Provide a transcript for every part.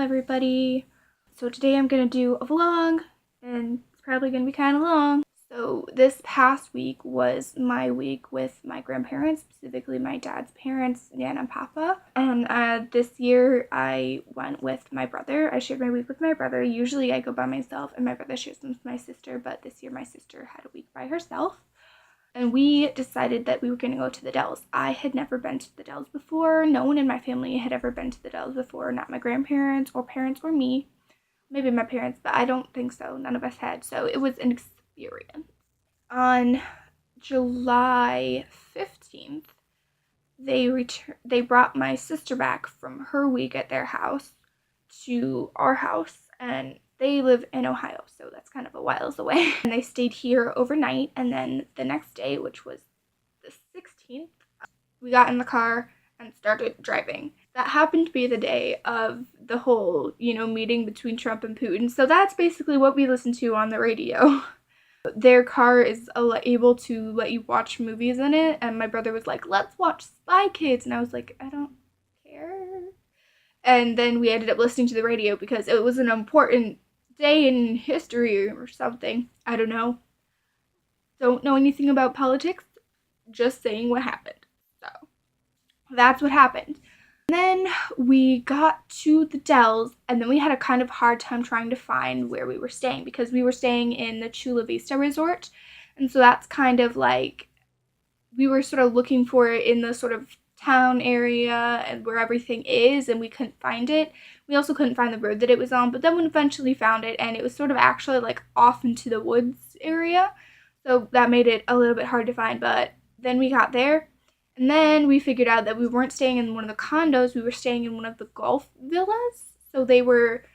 everybody. So today I'm gonna do a vlog, and it's probably gonna be kind of long. So this past week was my week with my grandparents, specifically my dad's parents, Nan and Papa. And this year I went with my brother. I shared my week with my brother. Usually I go by myself and my brother shares them with my sister, but this year my sister had a week by herself. And we decided that we were going to go to the Dells. I had never been to the Dells before. No one in my family had ever been to the Dells before. Not my grandparents or parents or me. Maybe my parents, but I don't think so. None of us had. So it was an experience. On July 15th, they brought my sister back from her week at their house to our house, and they live in Ohio, so that's kind of a whiles away. And they stayed here overnight, and then the next day, which was the 16th, we got in the car and started driving. That happened to be the day of the whole, meeting between Trump and Putin, so that's basically what we listened to on the radio. Their car is able to let you watch movies in it, and my brother was like, let's watch Spy Kids, and I was like, I don't care. And then we ended up listening to the radio because it was an important day in history or something. I don't know. Don't know anything about politics. Just saying what happened. So that's what happened. And then we got to the Dells, and then we had a kind of hard time trying to find where we were staying because we were staying in the Chula Vista resort. And so that's kind of like, we were sort of looking for it in the sort of town area and where everything is, and we couldn't find it. We also couldn't find the road that it was on, but then we eventually found it, and it was sort of actually like off into the woods area, so that made it a little bit hard to find. But then we got there, and then we figured out that we weren't staying in one of the condos, we were staying in one of the golf villas. So they were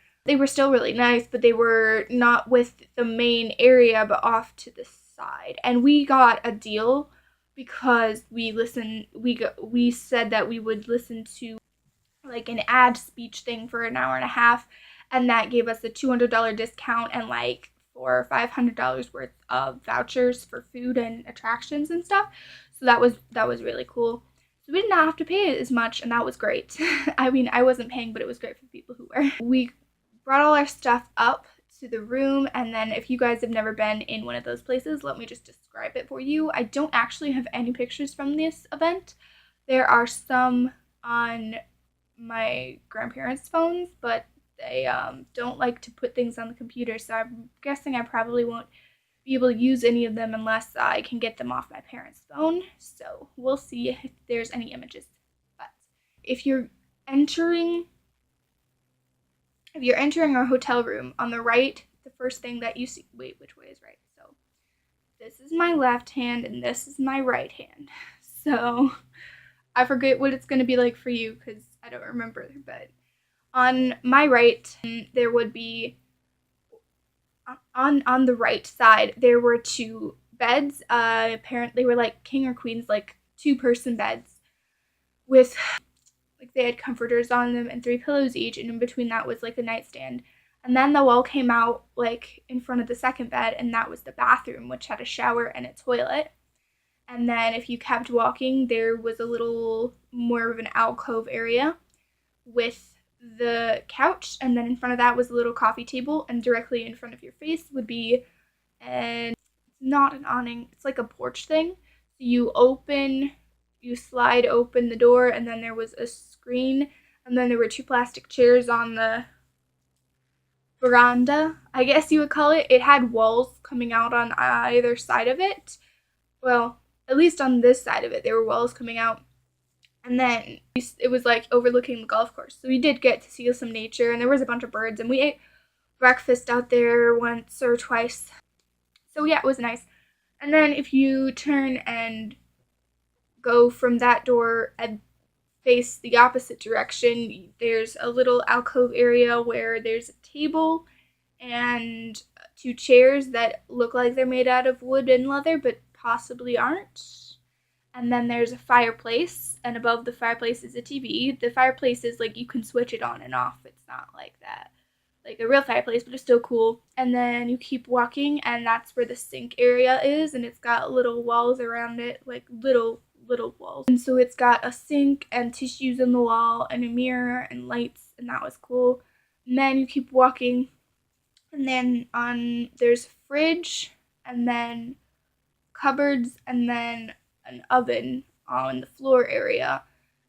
still really nice, but they were not with the main area but off to the side. And we got a deal because we said that we would listen to like an ad speech thing for an hour and a half, and that gave us a $200 discount and like $400 or $500 worth of vouchers for food and attractions and stuff. So that was really cool. So we did not have to pay as much, and that was great. I mean, I wasn't paying, but it was great for people who were. We brought all our stuff up to the room, and then if you guys have never been in one of those places, let me just describe it for you. I don't actually have any pictures from this event. There are some on my grandparents' phones, but they don't like to put things on the computer, so I'm guessing I probably won't be able to use any of them unless I can get them off my parents' phone. So we'll see if there's any images. But if you're entering our hotel room, on the right, the first thing that you see, wait, which way is right? So this is my left hand and this is my right hand. So I forget what it's going to be like for you because I don't remember, but on my right, there would be, on the right side, there were two beds. Apparently they were like king or queens, like 2-person beds with, like, they had comforters on them and 3 pillows each, and in between that was like a nightstand. And then the wall came out like in front of the second bed, and that was the bathroom, which had a shower and a toilet. And then if you kept walking, there was a little more of an alcove area with the couch, and then in front of that was a little coffee table, and directly in front of your face would be not an awning, it's like a porch thing. So you slide open the door, and then there was a screen, and then there were 2 plastic chairs on the veranda, I guess you would call it. It had walls coming out on either side of it. Well, at least on this side of it, there were walls coming out. And then it was like overlooking the golf course. So we did get to see some nature, and there was a bunch of birds, and we ate breakfast out there once or twice. So yeah, it was nice. And then if you turn and go from that door and face the opposite direction, there's a little alcove area where there's a table and 2 chairs that look like they're made out of wood and leather, but possibly aren't. And then there's a fireplace, and above the fireplace is a TV. The fireplace is like you can switch it on and off. It's not like that, like a real fireplace, but it's still cool. And then you keep walking, and that's where the sink area is, and it's got little walls around it, like little walls. And so it's got a sink and tissues in the wall and a mirror and lights, and that was cool. And then you keep walking, and then there's a fridge, and then cupboards, and then an oven on the floor area.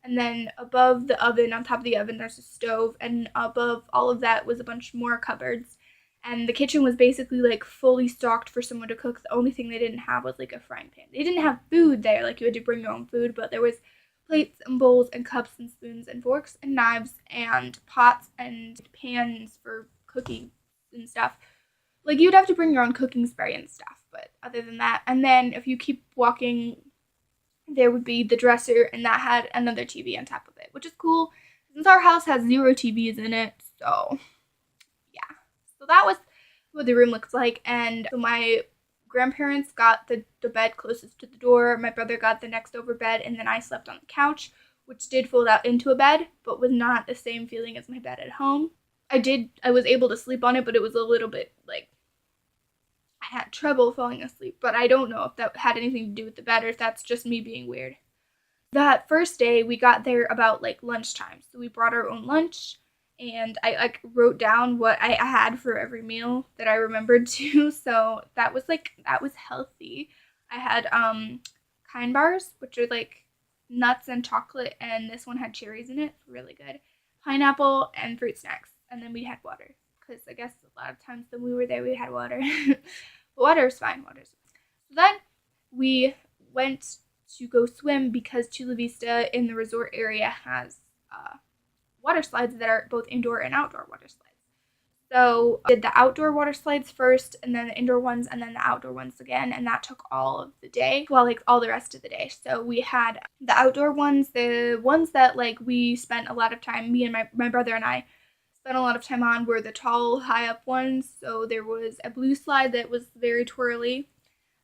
And then above the oven, on top of the oven, there's a stove, and above all of that was a bunch more cupboards. And the kitchen was basically like fully stocked for someone to cook. The only thing they didn't have was like a frying pan. They didn't have food there, like you had to bring your own food, but there was plates and bowls and cups and spoons and forks and knives and pots and pans for cooking and stuff. Like you'd have to bring your own cooking spray and stuff, but other than that, and then if you keep walking, there would be the dresser, and that had another TV on top of it, which is cool since our house has 0 TVs in it. So yeah, so that was what the room looks like. And so my grandparents got the bed closest to the door, my brother got the next over bed, and then I slept on the couch, which did fold out into a bed, but was not the same feeling as my bed at home. I was able to sleep on it, but it was a little bit like I had trouble falling asleep, but I don't know if that had anything to do with the bed or if that's just me being weird. That first day, we got there about like lunchtime, so we brought our own lunch, and I like wrote down what I had for every meal that I remembered too. So that was healthy. I had kind bars, which are like nuts and chocolate, and this one had cherries in it, really good. Pineapple and fruit snacks, and then we had water because I guess a lot of times when we were there we had water. But water's fine. So then we went to go swim because Chula Vista in the resort area has water slides that are both indoor and outdoor water slides. So I did the outdoor water slides first, and then the indoor ones, and then the outdoor ones again, and that took all of the day. Well, like all the rest of the day. So we had the outdoor ones, the ones that like we spent a lot of time, me and my brother and I spent a lot of time on were the tall, high up ones. So there was a blue slide that was very twirly.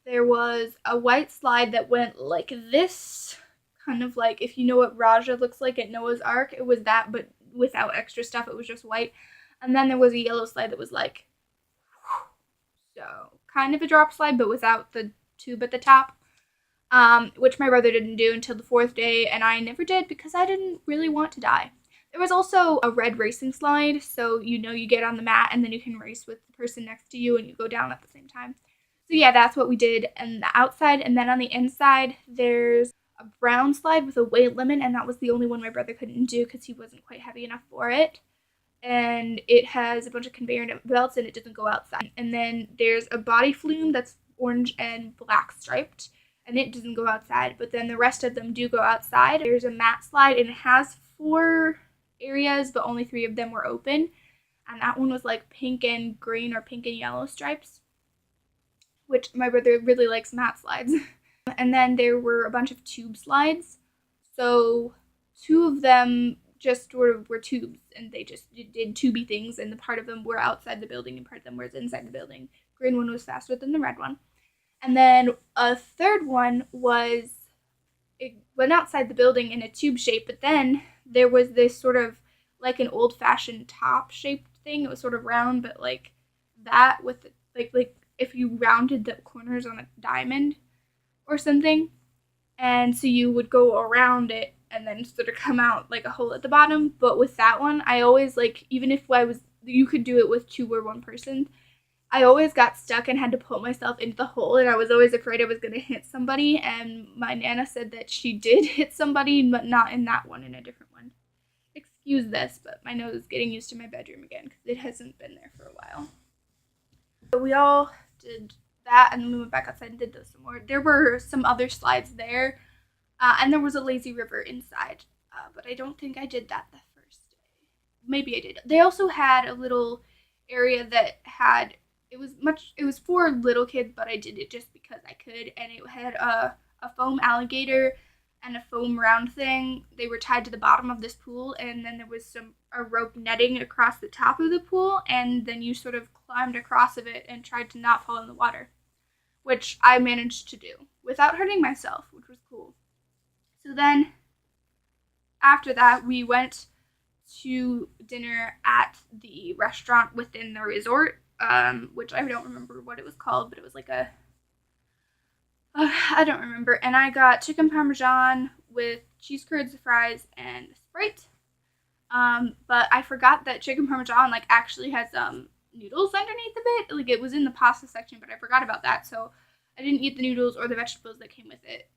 There was a white slide that went like this, kind of like if you know what Raja looks like at Noah's Ark, it was that, but without extra stuff, it was just white. And then there was a yellow slide that was like, so kind of a drop slide, but without the tube at the top, which my brother didn't do until the 4th day, and I never did because I didn't really want to die. There was also a red racing slide, so you get on the mat and then you can race with the person next to you and you go down at the same time. So yeah, that's what we did on the outside, and then on the inside, there's a brown slide with a weight limit, and that was the only one my brother couldn't do because he wasn't quite heavy enough for it. And it has a bunch of conveyor belts, and it doesn't go outside. And then there's a body flume that's orange and black striped, and it doesn't go outside, but then the rest of them do go outside. There's a mat slide, and it has 4 areas, but only 3 of them were open, and that one was like pink and green or pink and yellow stripes, which my brother really likes mat slides. And then there were a bunch of tube slides, so 2 of them just sort of were tubes, and they just did tubey things, and the part of them were outside the building and part of them was inside the building. Green one was faster than the red one. And then a third one it went outside the building in a tube shape, but then there was this sort of like an old-fashioned top-shaped thing. It was sort of round, but like that with like if you rounded the corners on a diamond or something. And so you would go around it and then sort of come out like a hole at the bottom. But with that one, I always even if you could do it with 2 or 1 person, I always got stuck and had to pull myself into the hole, and I was always afraid I was going to hit somebody, and my Nana said that she did hit somebody, but not in that one, in a different one. Excuse this, but my nose is getting used to my bedroom again because it hasn't been there for a while. So we all did that, and then we went back outside and did those some more. There were some other slides there, and there was a lazy river inside, but I don't think I did that the first day. Maybe I did. They also had a little area that had, it was for little kids, but I did it just because I could, and it had a foam alligator and a foam round thing. They were tied to the bottom of this pool, and then there was a rope netting across the top of the pool, and then you sort of climbed across of it and tried to not fall in the water, which I managed to do without hurting myself, which was cool. So then after that, we went to dinner at the restaurant within the resort, which I don't remember what it was called, but it was like I don't remember. And I got chicken parmesan with cheese curds, fries, and Sprite. But I forgot that chicken parmesan like actually has noodles underneath of it. Like it was in the pasta section, but I forgot about that. So I didn't eat the noodles or the vegetables that came with it.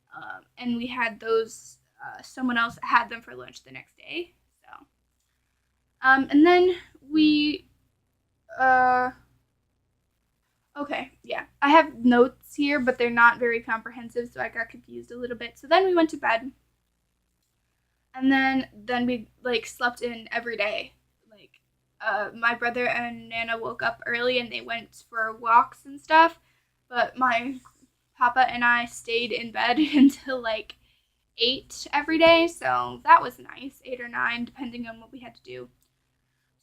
And we had those. Someone else had them for lunch the next day. So, and then we. Uh, okay, yeah, I have notes here, but they're not very comprehensive, so I got confused a little bit. So then we went to bed, and then we like slept in every day. Like, my brother and Nana woke up early and they went for walks and stuff, but my Papa and I stayed in bed until like 8 every day, so that was nice, 8 or 9, depending on what we had to do.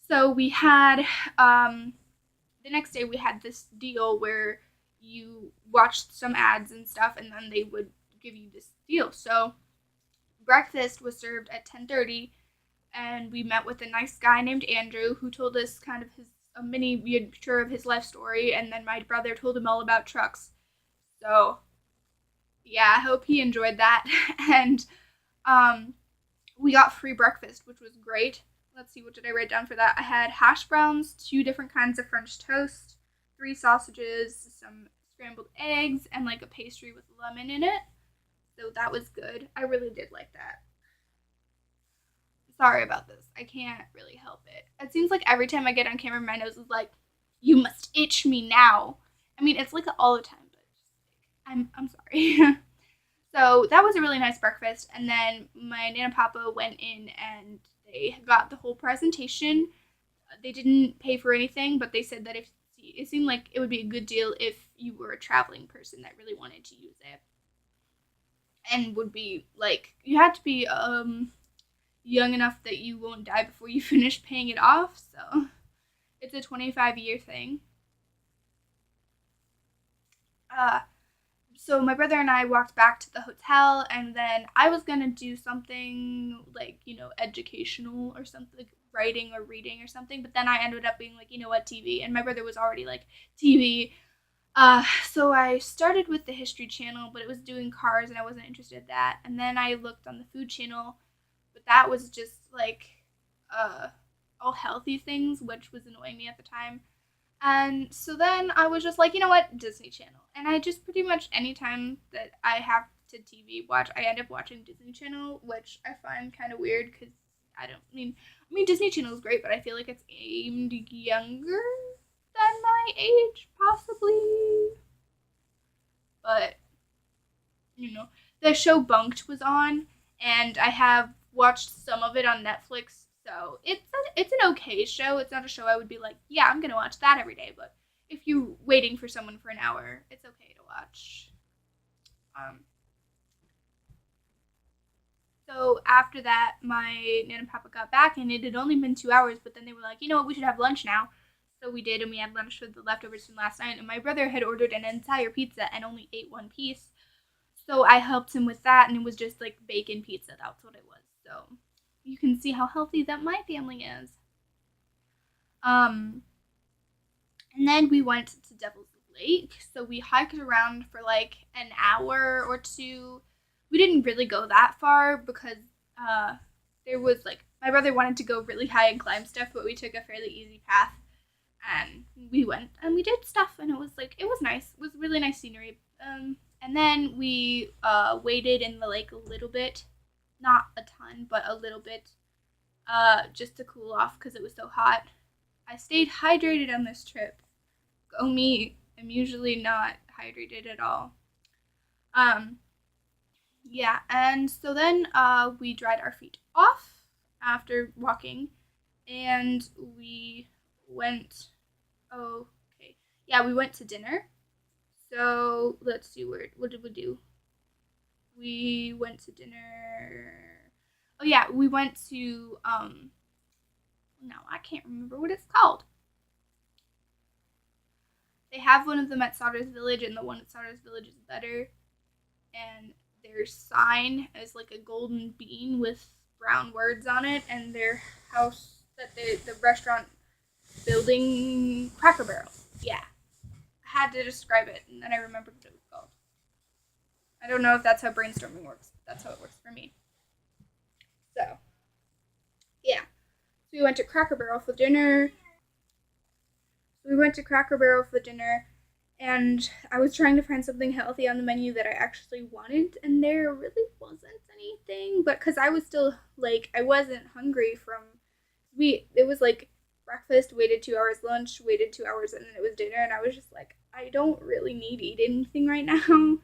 So we had the next day we had this deal where you watched some ads and stuff, and then they would give you this deal. So breakfast was served at 10:30, and we met with a nice guy named Andrew who told us kind of his a mini miniature of his life story, and then my brother told him all about trucks. So yeah, I hope he enjoyed that. And um, we got free breakfast, which was great. Let's see, what did I write down for that? I had hash browns, 2 different kinds of French toast, 3 sausages, some scrambled eggs, and like a pastry with lemon in it. So that was good. I really did like that. Sorry about this. I can't really help it. It seems like every time I get on camera, my nose is like, "You must itch me now." I mean, it's like all the time, but I'm sorry. So that was a really nice breakfast. And then my Nana and Papa went in and they got the whole presentation. They didn't pay for anything, but they said that if it seemed like it would be a good deal if you were a traveling person that really wanted to use it, and would be like you had to be young enough that you won't die before you finish paying it off. So it's a 25-year thing. Uh, so my brother and I walked back to the hotel, and then I was gonna do something like educational or something, like writing or reading or something. But then I ended up being like, you know what, TV, and my brother was already like TV. So I started with the History Channel, but it was doing cars, and I wasn't interested in that. And then I looked on the Food Channel, but that was just like uh, all healthy things, which was annoying me at the time. And so then I was just like, you know what, Disney Channel. And I just pretty much anytime that I have to TV watch, I end up watching Disney Channel, which I find kind of weird because I mean Disney Channel is great, but I feel like it's aimed younger than my age, possibly. But the show Bunked was on, and I have watched some of it on Netflix. So it's an okay show. It's not a show I would be like, yeah, I'm gonna watch that every day. But if you're waiting for someone for an hour, it's okay to watch. Um, so after that, my Nana and Papa got back, and it had only been 2 hours. But then they were like, you know what, we should have lunch now. So we did, and we had lunch with the leftovers from last night. And my brother had ordered an entire pizza and only ate one piece. So I helped him with that, and it was just like bacon pizza. That's what it was. So you can see how healthy that my family is. Um, and then we went to Devil's Lake. So we hiked around for like an hour or two. We didn't really go that far because there was like my brother wanted to go really high and climb stuff, but we took a fairly easy path, and we went and we did stuff, and it was nice. It was really nice scenery. And then we waded in the lake a little bit, not a ton, but a little bit, just to cool off because it was so hot. I stayed hydrated on this trip. Go me! I'm usually not hydrated at all. Um, yeah, and so then we dried our feet off after walking, and we went. Oh, okay. Yeah, we went to dinner. So let's see, what did we do? We went to dinner. Oh yeah, we went to no, I can't remember what it's called. They have one of them at Sauter's Village, and the one at Sauter's Village is better. And their sign is like a golden bean with brown words on it, and their house that the restaurant building, Cracker Barrel. Yeah, I had to describe it, and then I remembered what it was called. I don't know if that's how brainstorming works. But that's how it works for me. So, yeah. we went to Cracker Barrel for dinner. We went to Cracker Barrel for dinner, and I was trying to find something healthy on the menu that I actually wanted, and there really wasn't anything. But because I was still like, I wasn't hungry from it was like breakfast, waited 2 hours, lunch, waited 2 hours, and then it was dinner, and I was just like, I don't really need to eat anything right now.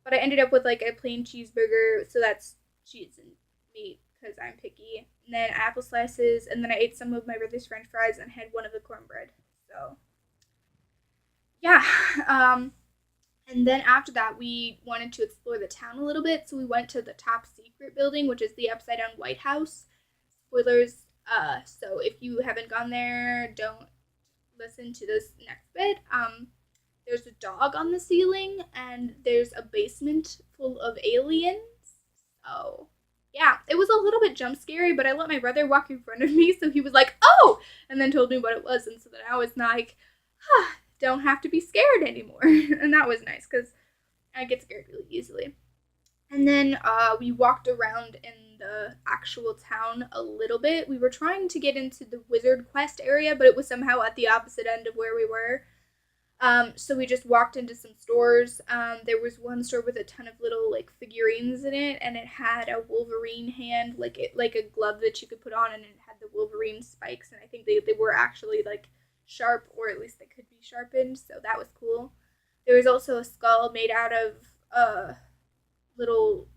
But I ended up with like a plain cheeseburger, so that's cheese and meat because I'm picky, and then apple slices, and then I ate some of my brother's French fries and had one of the cornbread. So yeah, um, and then after that, we wanted to explore the town a little bit, so we went to the top secret building, which is the upside down White House. Spoilers. So if you haven't gone there, don't listen to this next bit. There's a dog on the ceiling, and there's a basement full of aliens. So yeah, it was a little bit jump scary, but I let my brother walk in front of me, so he was like, "Oh," and then told me what it was, and so then I was like, don't have to be scared anymore. And that was nice because I get scared really easily. And then we walked around in the actual town a little bit. We were trying to get into the Wizard Quest area, but it was somehow at the opposite end of where we were. So we just walked into some stores. There was one store with a ton of little like figurines in it, and it had a Wolverine hand, like a glove that you could put on, and it had the Wolverine spikes, and I think they were actually like sharp, or at least they could be sharpened, so that was cool. There was also a skull made out of little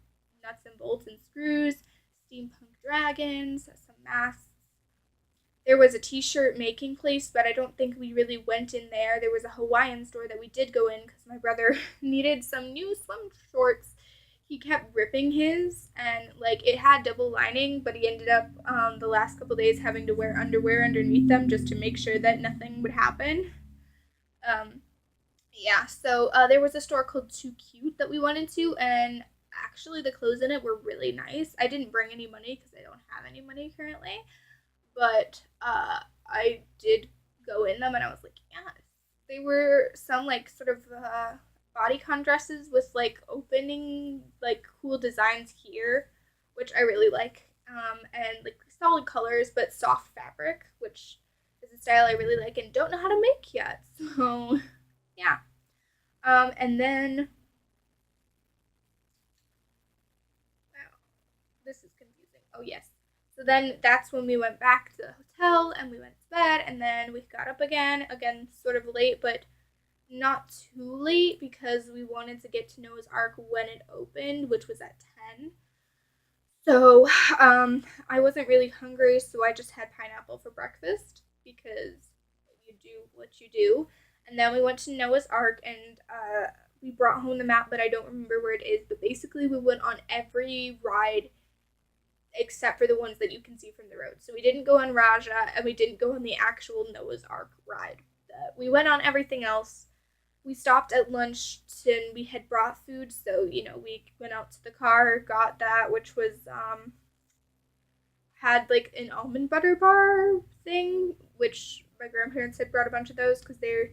nuts and bolts and screws, steampunk dragons, some masks. There was a t-shirt making place, but I don't think we really went in there. There was a Hawaiian store that we did go in because my brother needed some new swim shorts. He kept ripping his, and like it had double lining, but he ended up the last couple days having to wear underwear underneath them just to make sure that nothing would happen. Um, yeah, so there was a store called Too Cute that we went into, and actually the clothes in it were really nice. I didn't bring any money because I don't have any money currently, but I did go in them, and I was like, yeah, they were some like sort of bodycon dresses with like opening like cool designs here, which I really like, and like solid colors but soft fabric, which is a style I really like and don't know how to make yet. So yeah, and then wow, this is confusing. Oh yes. So then that's when we went back to the hotel and we went to bed, and then we got up again sort of late, but not too late because we wanted to get to Noah's Ark when it opened, which was at 10. So I wasn't really hungry, so I just had pineapple for breakfast because you do what you do. And then we went to Noah's Ark, and we brought home the map, but I don't remember where it is. But basically, we went on every ride except for the ones that you can see from the road. So we didn't go on Raja, and we didn't go on the actual Noah's Ark ride. We went on everything else. We stopped at lunch, and we had brought food, so we went out to the car, got that, which was had like an almond butter bar thing, which my grandparents had brought a bunch of those because they're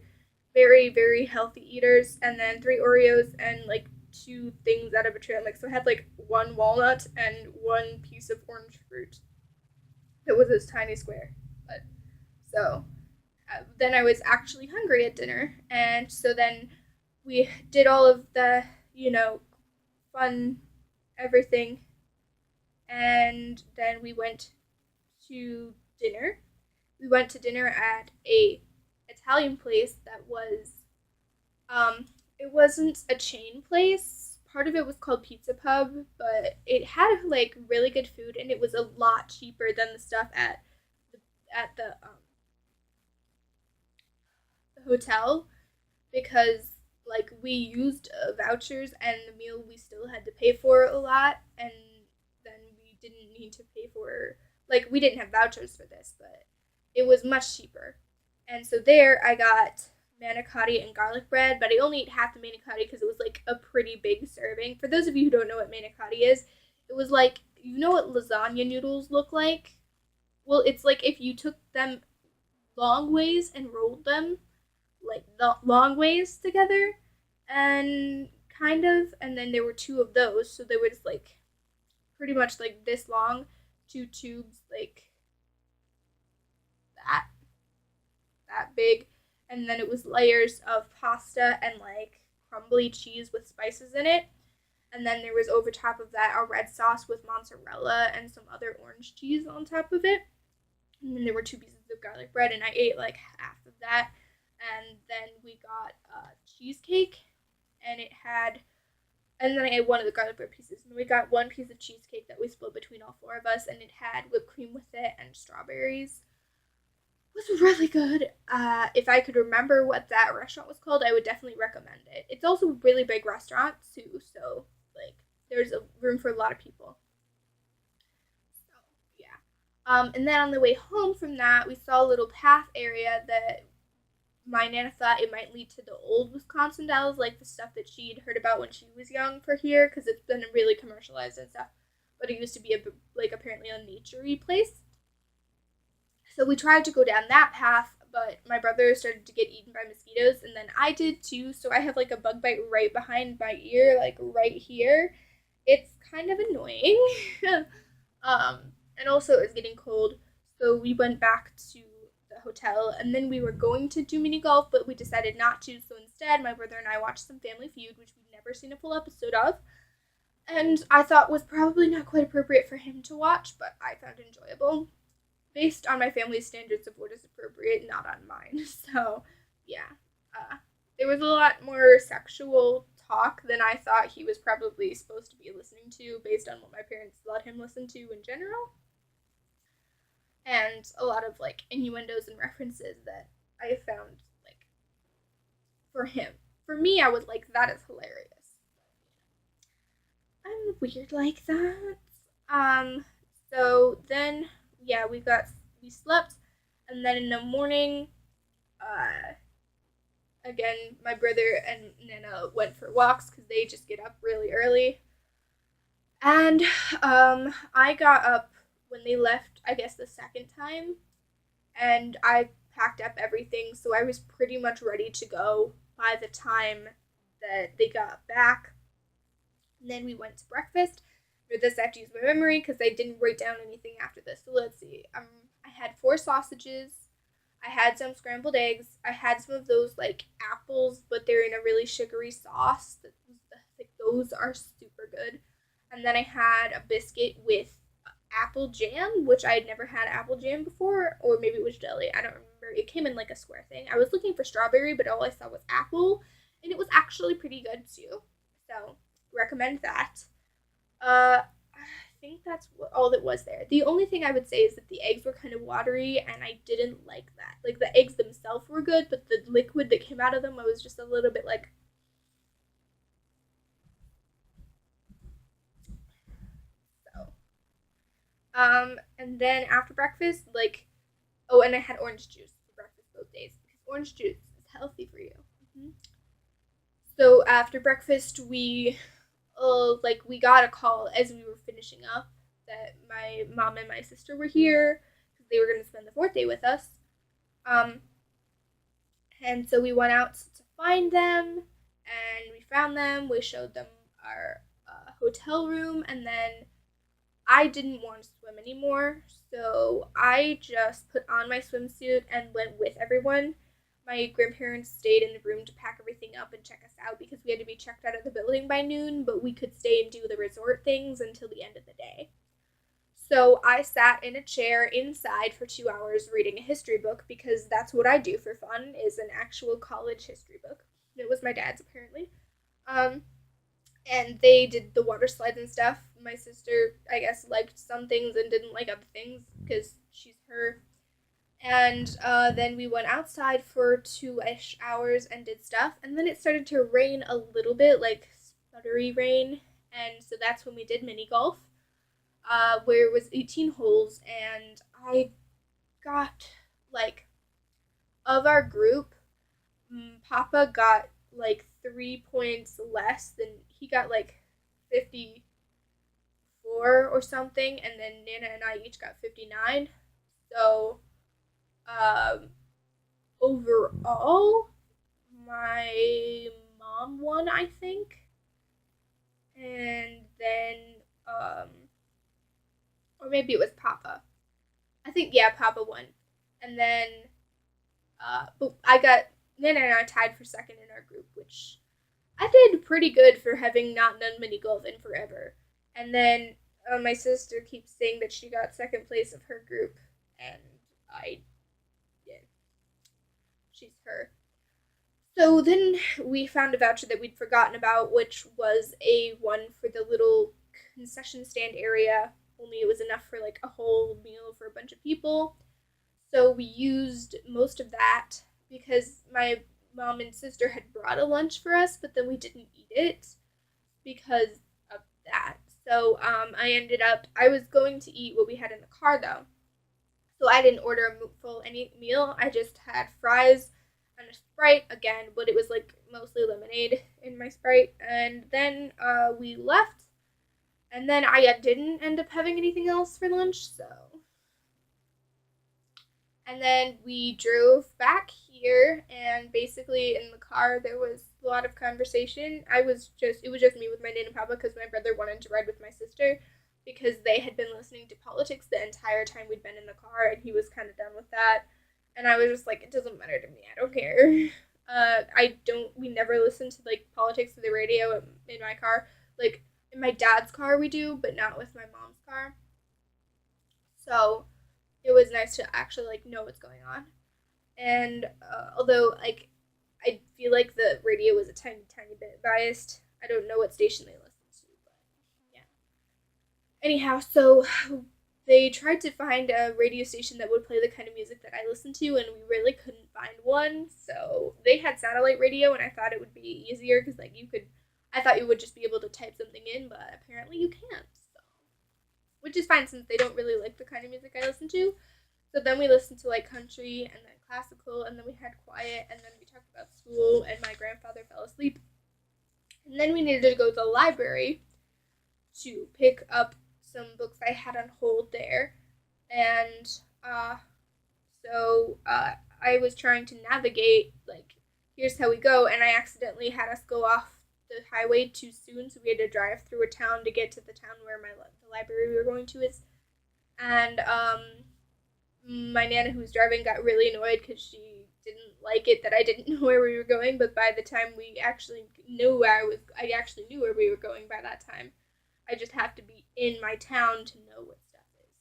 very very healthy eaters, and then 3 Oreos and like two things out of a trail mix. So I had like one walnut and one piece of orange fruit. It was this tiny square, but so then I was actually hungry at dinner, and so then we did all of the fun everything, and then we went to dinner. We went to dinner at a Italian place that was it wasn't a chain place. Part of it was called Pizza Pub, but it had like really good food, and it was a lot cheaper than the stuff at the hotel, because like we used vouchers, and the meal we still had to pay for a lot, and then we didn't need to pay for, like, we didn't have vouchers for this, but it was much cheaper. And so there I got manicotti and garlic bread, but I only ate half the manicotti because it was like a pretty big serving. For those of you who don't know what manicotti is, it was like, you know what lasagna noodles look like? Well, it's like if you took them long ways and rolled them like the long ways together, and kind of, and then there were two of those, so they were just like pretty much like this long, two tubes, like that big, and then it was layers of pasta and like crumbly cheese with spices in it. And then there was over top of that a red sauce with mozzarella and some other orange cheese on top of it. And then there were 2 pieces of garlic bread, and I ate like half of that. And then we got cheesecake, and it had, and then I ate one of the garlic bread pieces. And we got 1 piece of cheesecake that we split between all 4 of us, and it had whipped cream with it and strawberries. It was really good. If I could remember what that restaurant was called, I would definitely recommend it. It's also a really big restaurant too, so like there's a room for a lot of people. So yeah. And then on the way home from that, we saw a little path area that my nana thought it might lead to the old Wisconsin Dells, like the stuff that she'd heard about when she was young for here, because it's been really commercialized and stuff. But it used to be like apparently a naturey place. So we tried to go down that path, but my brother started to get eaten by mosquitoes, and then I did too. So I have like a bug bite right behind my ear, like right here. It's kind of annoying. And also it was getting cold, so we went back to the hotel, and then we were going to do mini golf, but we decided not to. So instead, my brother and I watched some Family Feud, which we've never seen a full episode of, and I thought was probably not quite appropriate for him to watch, but I found enjoyable based on my family's standards of what is appropriate, not on mine. So, yeah. There was a lot more sexual talk than I thought he was probably supposed to be listening to based on what my parents let him listen to in general. And a lot of like innuendos and references that I found like for him. For me, I was like, that is hilarious. I'm weird like that. Um, so then yeah, we slept, and then in the morning, uh, again, my brother and Nana went for walks because they just get up really early, and I got up when they left. I guess the second time, and I packed up everything, so I was pretty much ready to go by the time that they got back. And then we went to breakfast. For this, I have to use my memory because I didn't write down anything after this. So let's see. I had 4 sausages. I had some scrambled eggs. I had some of those like apples, but they're in a really sugary sauce. Like those are super good. And then I had a biscuit with apple jam, which I had never had apple jam before, or maybe it was jelly. I don't remember. It came in like a square thing. I was looking for strawberry, but all I saw was apple, and it was actually pretty good too. So recommend that. I think that's all that was there. The only thing I would say is that the eggs were kind of watery, and I didn't like that. Like the eggs themselves were good, but the liquid that came out of them, I was just a little bit like. So, and then after breakfast, like, oh, and I had orange juice for breakfast both days because orange juice is healthy for you. Mm-hmm. So after breakfast, we got a call as we were finishing up that my mom and my sister were here because they were going to spend the 4th day with us. Um, and so we went out to find them, and we found them. We showed them our hotel room, and then I didn't want to swim anymore, so I just put on my swimsuit and went with everyone. My grandparents stayed in the room to pack everything up and check us out because we had to be checked out of the building by noon, but we could stay and do the resort things until the end of the day. So I sat in a chair inside for 2 hours reading a history book because that's what I do for fun, is an actual college history book. It was my dad's apparently. Um, and they did the water slides and stuff. My sister, I guess, liked some things and didn't like other things because she's her. And then we went outside for 2-ish hours and did stuff. And then it started to rain a little bit, like sputtery rain. And so that's when we did mini golf, where it was 18 holes. And I got, like, of our group, Papa got like 3 points less than he got, like 54 or something, and then Nana and I each got 59. So, um, overall, my mom won, I think, and then, or maybe it was Papa. I think, yeah, Papa won, and then But Nana and I tied for second in our group, which I did pretty good for having not done mini golf in forever. And then my sister keeps saying that she got second place of her group, and I did. She's her. So then we found a voucher that we'd forgotten about, which was a one for the little concession stand area. Only it was enough for like a whole meal for a bunch of people. So we used most of that because my mom and sister had brought a lunch for us, but then we didn't eat it because of that. So I was going to eat what we had in the car though. So I didn't order a full any meal. I just had fries and a Sprite again, but it was like mostly lemonade in my Sprite. And then we left, and then I didn't end up having anything else for lunch. And then we drove back here, and basically in the car there was a lot of conversation. It was just me with my Nana and Papa because my brother wanted to ride with my sister because they had been listening to politics the entire time we'd been in the car, and he was kind of done with that. And I was just like, it doesn't matter to me. I don't care. We never listen to like politics to the radio in my car. Like in my dad's car we do, but not with my mom's car. So it was nice to actually like know what's going on. And although like I feel like the radio was a tiny bit biased, I don't know what station they listened to, but yeah. Anyhow, so they tried to find a radio station that would play the kind of music that I listen to, and we really couldn't find one. So they had satellite radio, and I thought it would be easier because like I thought you would just be able to type something in, but apparently you can't. So, which is fine since they don't really like the kind of music I listen to. So then we listened to like country and then classical, and then we had quiet, and then we talked about school, and my grandfather fell asleep. And then we needed to go to the library to pick up some books I had on hold there. And I was trying to navigate, like, here's how we go, and I accidentally had us go off the highway too soon, so we had to drive through a town to get to the town where the library we were going to is. And my Nana who was driving got really annoyed because she didn't like it that I didn't know where we were going, but by the time I actually knew where we were going by that time. I just have to be in my town to know what stuff is.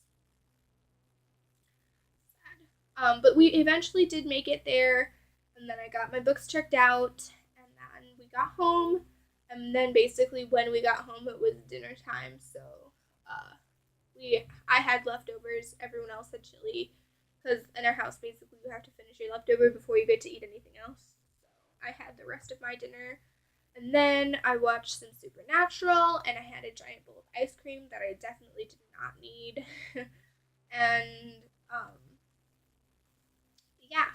Sad. But we eventually did make it there, and then I got my books checked out, and then we got home, and then basically when we got home it was dinner time, so I had leftovers, everyone else had chili, because in our house basically you have to finish your leftover before you get to eat anything else. So I had the rest of my dinner. And then I watched some Supernatural, and I had a giant bowl of ice cream that I definitely did not need. And, yeah.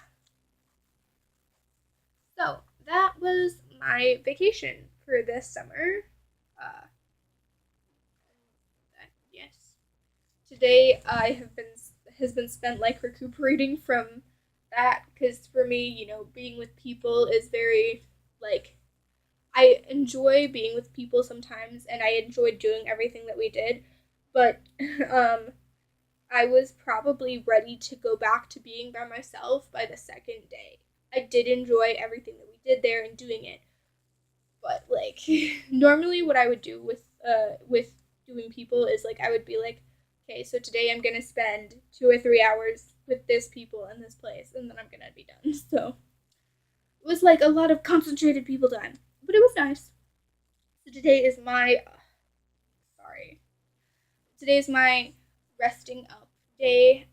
So, that was my vacation for this summer. Yes. Today has been spent like recuperating from that, because for me, being with people is very, like, I enjoy being with people sometimes, and I enjoyed doing everything that we did, but I was probably ready to go back to being by myself by the second day. I did enjoy everything that we did there and doing it, but like normally what I would do with doing people is like I would be like, okay, so today I'm gonna spend 2 or 3 hours with this people in this place, and then I'm gonna be done. So it was like a lot of concentrated people time. But it was nice. So today is my resting up day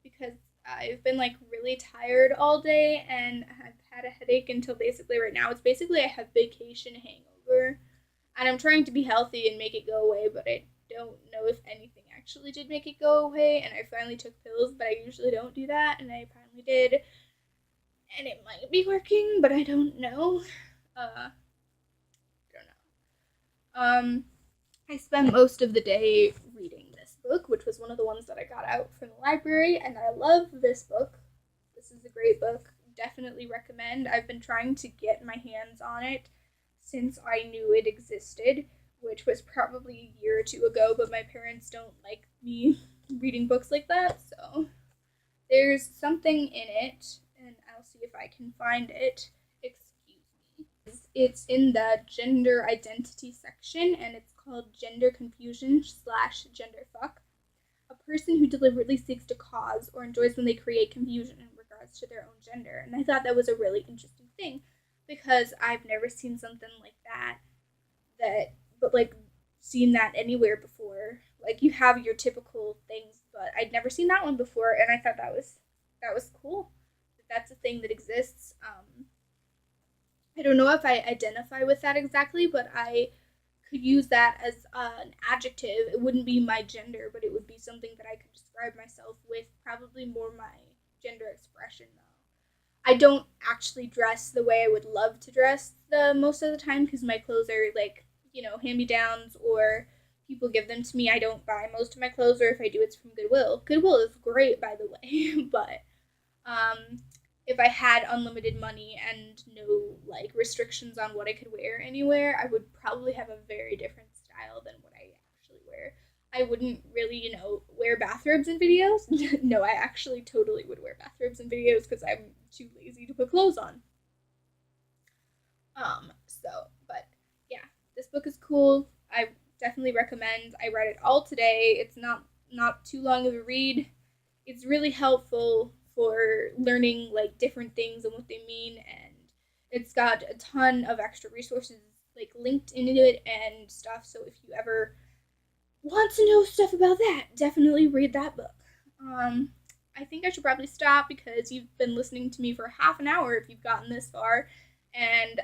because I've been like really tired all day, and I've had a headache until basically right now. It's basically I have vacation hangover, and I'm trying to be healthy and make it go away, but I don't know if anything actually did make it go away. And I finally took pills, but I usually don't do that, and I finally did, and it might be working, but I don't know. I don't know. I spent most of the day reading this book, which was one of the ones that I got out from the library, and I love this book. This is a great book. Definitely recommend. I've been trying to get my hands on it since I knew it existed, which was probably a year or two ago, but my parents don't like me reading books like that, so there's something in it, and I'll see if I can find it. Excuse me. It's in the gender identity section, and it's called Gender Confusion / Gender Fuck. A person who deliberately seeks to cause or enjoys when they create confusion in regards to their own gender. And I thought that was a really interesting thing because I've never seen something like that, but like seen that anywhere before. Like you have your typical things, but I'd never seen that one before, and I thought that was cool. That's a thing that exists. I don't know if I identify with that exactly, but I could use that as an adjective. It wouldn't be my gender, but it would be something that I could describe myself with, probably more my gender expression though. I don't actually dress the way I would love to dress the most of the time because my clothes are like, hand me downs or people give them to me. I don't buy most of my clothes, or if I do, it's from Goodwill. Goodwill is great, by the way, but um, if I had unlimited money and no like restrictions on what I could wear anywhere, I would probably have a very different style than what I actually wear. I wouldn't really, wear bathrobes in videos. No, I actually totally would wear bathrobes in videos because I'm too lazy to put clothes on. But yeah, this book is cool. I definitely recommend. I read it all today. It's not too long of a read. It's really helpful for learning like different things and what they mean, and it's got a ton of extra resources like linked into it and stuff. So if you ever want to know stuff about that, definitely read that book. I think I should probably stop because you've been listening to me for half an hour if you've gotten this far, and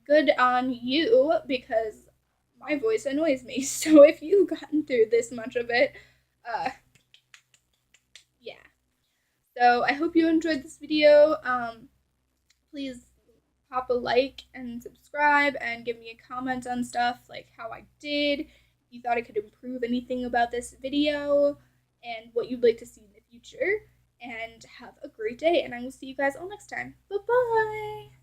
good on you because my voice annoys me. So if you've gotten through this much of it, uh, yeah. So I hope you enjoyed this video. Please pop a like and subscribe and give me a comment on stuff like how I did, if you thought I could improve anything about this video, and what you'd like to see in the future. And have a great day, and I will see you guys all next time. Bye bye!